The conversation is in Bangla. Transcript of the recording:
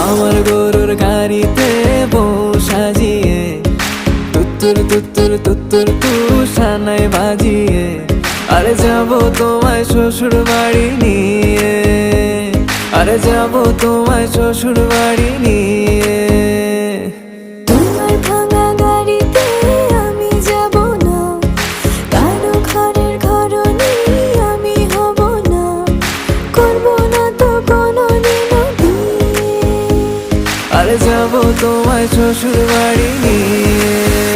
আমার গরুর গাড়িতে বউ সাজিয়ে তুত্তুর তুত্তুর তুত্তুর তুষানায় বাজিয়ে আরে যাবো তোমায় শ্বশুর বাড়ি নিয়ে, আরে যাবো তোমায় শ্বশুর বাড়ি নিয়ে। তোমার ভাঙা গাড়িতে আমি যাব না, কারো ঘরের ঘরনি আমি হব না, করব না তো কোনোদিনও বিয়ে। আরে যাবো তোমায় শ্বশুর বাড়ি নিয়ে।